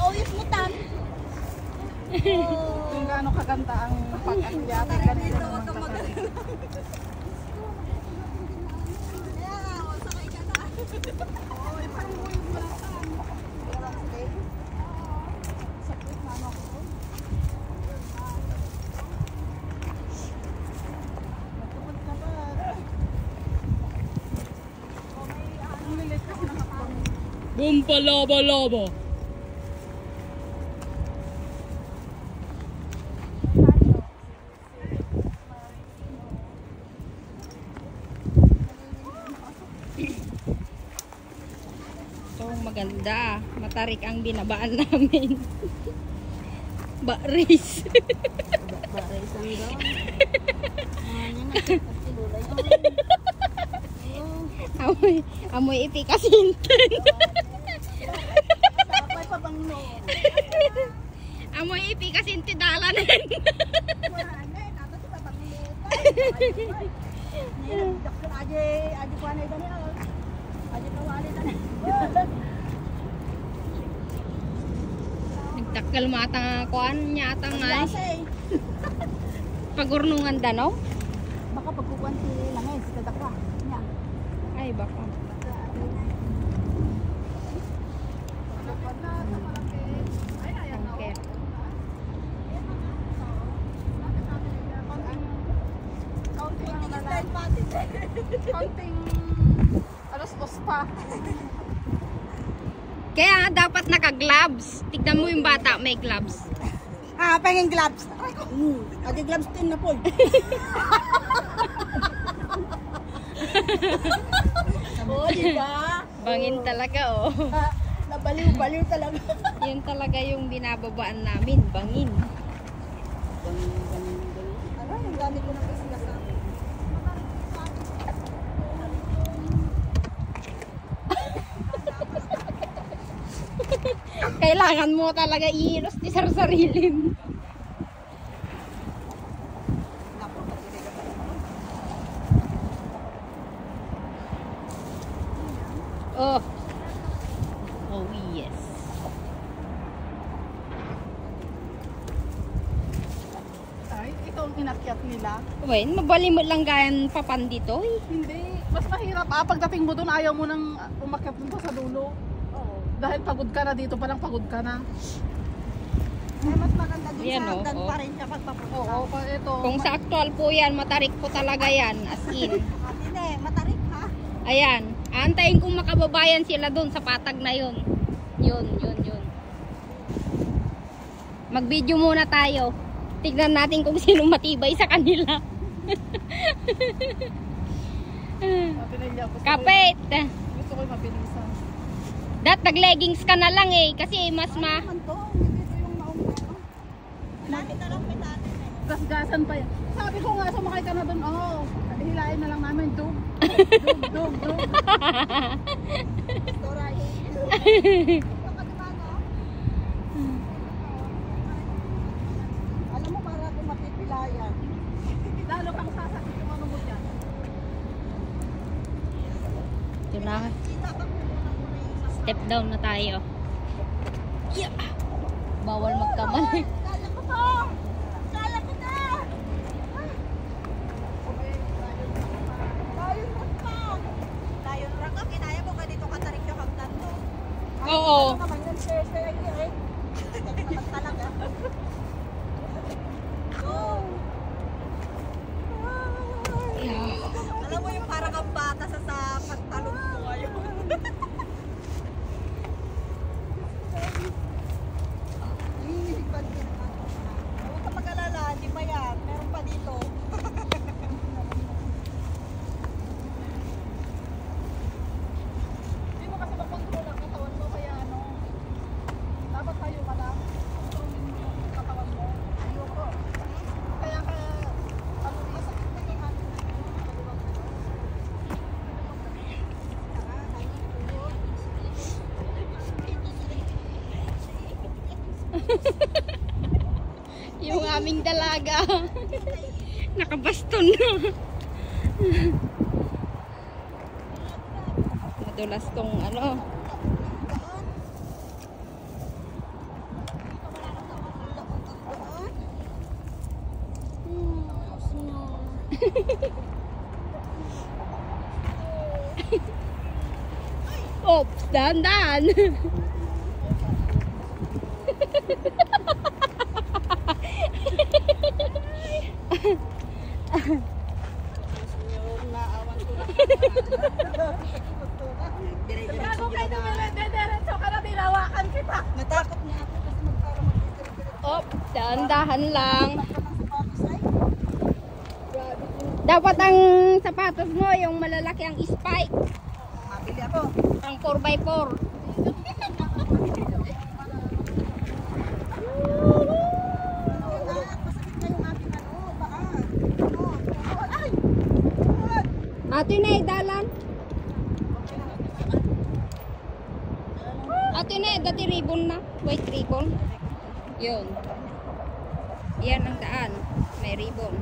uyos mo tan. Kung gaano kaganda ang pag-akyat, ganito naman kasali. Bumpa laba-laba. Ito maganda. Matarik ang binabaan namin. Baris. Baris ang daw. Amoy ipi kasintin. Tapay pa bang no? Amoy ipi kasintin dalanin. Nagtakal matang kuan niya atang nga. Pagurnungan danaw? Baka pagkukuan si Langay, si Tadakwa. Niya. Ay baka. Okay. Konting alas-os pa. Kaya dapat naka-gloves. Tignan mo yung bata may gloves. Ah, pengen gloves. Adi gloves din na po. Oh, di ba? Bangin talaga oh. Nabaliw-baliw talaga. Yun talaga yung binababaan namin, bangin. Ano, yung gamit ko ng business na. Kailangan mo talaga iinos ni sarsarilin. Oh. Oh yes. Ay, ito ang inakyat nila. Well, mabalimot lang gayan papan dito eh. Hindi, mas mahirap. Pagdating mo doon, ayaw mo nang umakyat dito sa dulo. Dahil pagod ka na dito, parang pagod ka na. Ay, mas maganda dun Yan, sa oh, hagdan oh. pa rin kapag papunta. Oo, ito. Kung sa actual po yan, matarik po talaga yan. As in. Hindi, matarik ha. Ayan. Antayin kung makababayan sila doon sa patag na yun. Yun. Mag-video muna tayo. Tignan natin kung sino matibay sa kanila. Kapit! Gusto ko yung mabilisan. Dat, nag-leggings ka na lang eh. Kasi mas ma... Ano to? Hindi dito yung mauna. Lagi na lang pitatin eh. Gasgasan pa yan. Sabi ko nga, sumakay ka na doon. Oo, hilain na lang namin. Dug. Storay. Alam mo, para kung mapipilayan. Lalo kang sasakit yung ano mo dyan. Ito na. Step down na tayo. Yeah. Bawal magkamali. Kala ko to! Kala ko na! Lion rock pa! Lion rock ka, kinaya mo ka dito katarik yung hagdan to. Oo. Ano naman yun, share eh. Naman talaga. Oh! Yeah. Alam mo yung parang ang bata sa pantalon ko ngayon. Huwag ka mag-alala, di pa yan. Meron pa dito. Hindi mo kasi makontrol ang katawan mo. Kaya ano, dapat tayo ka lang. Kontrolin mo yung katawan mo. Ayoko. Kaya masakit na yung ating Yung aming dalaga. Nakabaston na. Madulas tong ano. Oops, dahan-dahan. Senyor, naawan ko na. Bago kayo dumire-diretso ka na, tinawakan kita. Natakot na ako kasi magpara mag-diretso. Oops, dahan-dahan lang. Sapatos ay. Dapat ang sapatos mo, yung malalaki ang spike. Mabili ako. Ang 4x4. Masakit na yung aking paa. Ay! Ate na dalan. Ate na dati ribbon na. White ribbon. Yun. Yan ang daan. May ribbon.